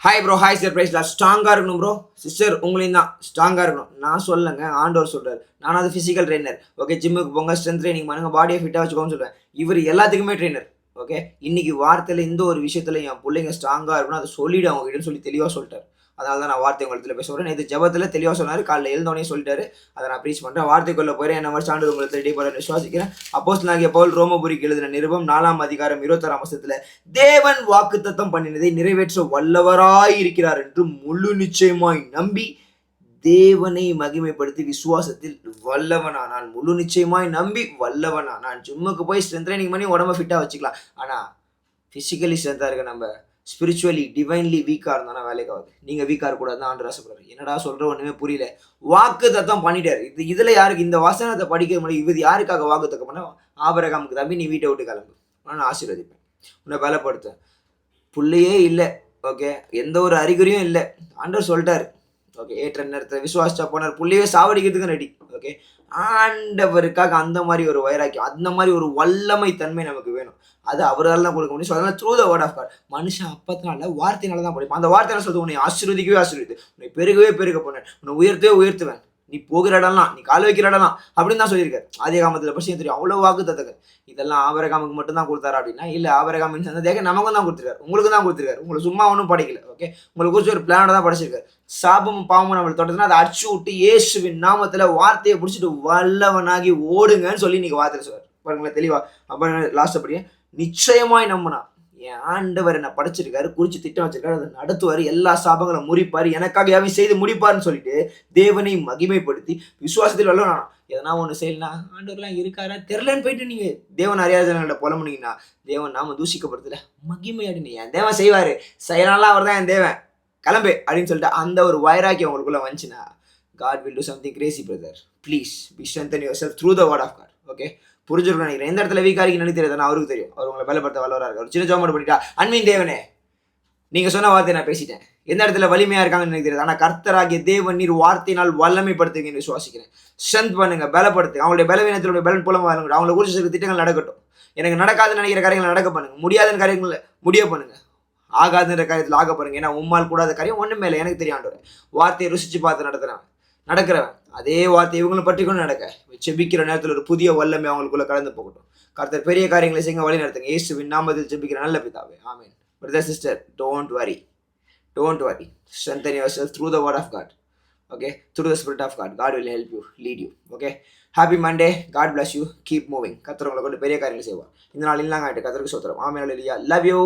Hi bro, hi sir, பிரைஸ்லாம் ஸ்ட்ராங்காக இருக்கணும் bro. Sister உங்களையும் தான் ஸ்ட்ராங்காக இருக்கணும். நான் சொல்லலைங்க, ஆண்டவர் சொல்கிறார். நானும் அது ஃபிசிக்கல் ட்ரெயினர். ஓகே, ஜிம்முக்கு போங்க, ஸ்ட்ரென்த் ட்ரைனிங் பண்ணுங்க, பாடியை ஃபிட்டாக வச்சுக்கோன்னு சொல்லுவேன். இவர் எல்லாத்துக்குமே ட்ரெயினர். ஓகே, இன்னைக்கு வார்த்தையில் இந்த ஒரு விஷயத்தில் என் பிள்ளைங்க ஸ்ட்ராங்காக இருக்கணும், அதை சொல்லிவிடு அவங்க கிட்டன்னு சொல்லி தெளிவாக சொல்லிட்டார். அதனால தான் நான் வார்த்தை உங்களிடத்தில் பேச வரேன். இது ஜபத்தில் தெளிவாக சொன்னார். காலையில் எழுந்தோடனே சொல்லிட்டாரு. அதை நான் ப்ரீச் பண்ணுறேன். வார்த்தைக்குள்ளே போயிறேன். என்ன மாதிரி ஆண்டவர் உங்களை தேடி போகிறேன் விசுவாசிக்கிறேன். அப்போஸ்தலனாகிய பவுல் ரோமபுரிக்கு எழுதின நிருபம் 4 அதிகாரம் 26 வசனத்தில் தேவன் வாக்குத்தத்தம் பண்ணினதை நிறைவேற்ற வல்லவராய் இருக்கிறார் என்று முழு நிச்சயமாய் நம்பி தேவனை மகிமைப்படுத்தி விசுவாசத்தில் வல்லவனானான். முழு நிச்சயமாய் நம்பி வல்லவனானான். ஜிம்முக்கு போய் ஸ்ட்ரென்த் ட்ரைனிங் பண்ணி உடம்ப ஃபிட்டாக வச்சுக்கலாம். ஆனால் ஃபிசிக்கலி ஸ்ட்ரென்த்தாக இருக்க நம்ம ஸ்பிரிச்சுவலி டிவைன்லி வீக்காக இருந்தால் வேலைக்கு ஆகுது. நீங்கள் வீக்காக இருக்கக்கூடாதுன்னு ஆண்டு ஆசைப்படுறாரு. என்னடா சொல்கிற ஒன்றுமே புரியல. வாக்கு தத்தம் பண்ணிட்டார். இதில் யாருக்கு இந்த வசனத்தை படிக்க முடியும்? இது யாருக்காக வாக்கு தத்தம் பண்ண? ஆபிரகாமுக்கு தம்பி நீ வீட்டை விட்டு கிளம்பு, நான் ஆசீர்வதிப்பேன், உன்னை பலப்படுத்தேன். புள்ளையே இல்லை. ஓகே, எந்த ஒரு அறிகுறியும் இல்லை. ஆண்டவர் சொல்லிட்டார். ஓகே, ஏற்ற நேரத்தில் விசுவாசா போனார். புள்ளையே சாவடிக்கிறதுக்கும் ரெடி. ஓகே, ஆண்டவருக்காக அந்த மாதிரி ஒரு வைராக்கியம், அந்த மாதிரி ஒரு வல்லமை தன்மை நமக்கு வேணும். அது அவரால் தான் கொடுக்க முடியும். ஸோ அதனால் through the word of God. மனுஷன் அப்பத்தினால வார்த்தையினால தான் படிப்பான். அந்த வார்த்தையில சொல்லுது உன்னை ஆசீர்வதிக்கவே ஆசீர்வதி, உன்னை பெருகவே பெருக போனேன், உன்னை உயர்த்தவே உயர்த்துவேன், நீ போகிற இடம்லாம், நீ கால் வைக்கிற இடம்லாம் அப்படின்னு தான் சொல்லியிருக்காரு. ஆதியாகமத்தில் பற்றி தெரியும். அவ்வளோ வாக்கு தத்தங்கள். இதெல்லாம் ஆபிரகாமுக்கு மட்டும் தான் கொடுத்தாரு அப்படின்னா இல்லை, ஆபிரகாமின் சந்ததியாக நமக்கும் தான் கொடுத்துருக்காரு, உங்களுக்கு தான் கொடுத்துருக்காரு. உங்களுக்கு சும்மா ஒன்றும் படிக்கல. ஓகே, உங்களுக்கு குறித்து ஒரு பிளானோட தான் படிச்சிருக்காரு. சாபமும் பாவமும் நம்மளை தொடர்ந்துன்னா அதை அடிச்சு விட்டு இயேசுவின் நாமத்தில் வார்த்தையை பிடிச்சிட்டு வல்லவனாகி ஓடுங்கன்னு சொல்லி இன்னைக்கு வார்த்தை சொல்றாரு. பாருங்களேன் தெளிவா. அப்புறம் லாஸ்ட் அப்படியே நிச்சயமாய் நம்பினா என் ஆண்டவர் என்ன படைச்சிருக்காரு, குறிச்சு திட்டம் வச்சிருக்காரு, அதை நடத்துவார், எல்லா சாபங்களும் முறிப்பார், எனக்காக யாவையும் செய்து முடிப்பார்னு சொல்லிட்டு தேவனை மகிமைப்படுத்தி விசுவாசத்தில் வல்லவனா. எதனா ஒன்று செய்யலாம், ஆண்டவர்லாம் இருக்காரா தெரிலன்னு போயிட்டு நீங்கள் தேவன் அறியாத ஜனங்கள்ட்ட புலம்புனீங்கன்னா தேவன் நாம தூஷிக்கப்படுத்தல மகிமையாடினீ. என் தேவன் செய்வார், செய்யலாம், அவர் தான் என் தேவன், கிளம்பு அப்படின்னு சொல்லிட்டு அந்த ஒரு வைராக்கியம் உங்களுக்குள்ள வந்துச்சுன்னா God will do something crazy, brother. Please be strengthen yourself through the word of God. Okay, புரிஞ்சிருக்கணும் நினைக்கிறேன். எந்த இடத்துல வீக்காக இருக்கீங்கன்னு தெரியாது, அவருக்கு தெரியும். அவர் உங்களை பலப்படுத்த வல்லவராக இருக்கார். ஒரு சின்ன ஜோம் பண்ணிட்டா அன்பின் தேவனே, நீங்கள் சொன்ன வார்த்தை நான் பேசிட்டேன். எந்த இடத்துல வலிமையாக இருக்காங்கன்னு எனக்கு தெரியாது. ஆனால் கர்த்தராகிய தேவன் நீர் வார்த்தையினால் வல்லமைப்படுத்துங்கன்னு விசுவாசிக்கிறேன். ஸ்ட்ரென்த் பண்ணுங்க, பலப்படுத்து. அவங்களுடைய பலவீனத்தினுடைய பலன் புலம் வாங்க. அவங்களை குறிச்சு சில திட்டங்கள் நடக்கட்டும். எனக்கு நடக்காதுன்னு நினைக்கிற காரியங்களை நடக்க பண்ணுங்க, முடியாதுன்னு காரியங்களை முடிய பண்ணுங்க, ஆகாதுன்ற காரியத்தில் ஆக பாருங்க. ஏன்னா உம்மால் கூடாத காரியம் ஒன்றும் மேலே எனக்கு தெரியும். ஆண்டவர் வார்த்தையை ருசிச்சு பார்த்து நடக்கிறவன் அதே வார்த்தை இவங்களும் பற்றி கொண்டு நடக்க செபிக்கிற நேரத்தில் ஒரு புதிய வல்லமை அவங்களுக்குள்ள கலந்து போகட்டும். கர்த்தர் பெரிய காரியங்களை செய்ய வழி நடத்துங்க. இயேசுவின் நாமத்தில் ஜெபிக்கிற நல்ல பிதாவே, amen. Brother sister, don't worry. Strengthen yourself through the word of God. Okay, through the spirit of God. God will help you, lead you. Okay, happy Monday. God bless you. Keep moving. கர்த்தர் உங்களை கொண்டு பெரிய காரியங்களை செய்வார். இந்த நாள் இல்லாங்க கர்த்தருக்கு ஸ்தோத்திரம். ஆமென். அல்லேலூயா. Love you.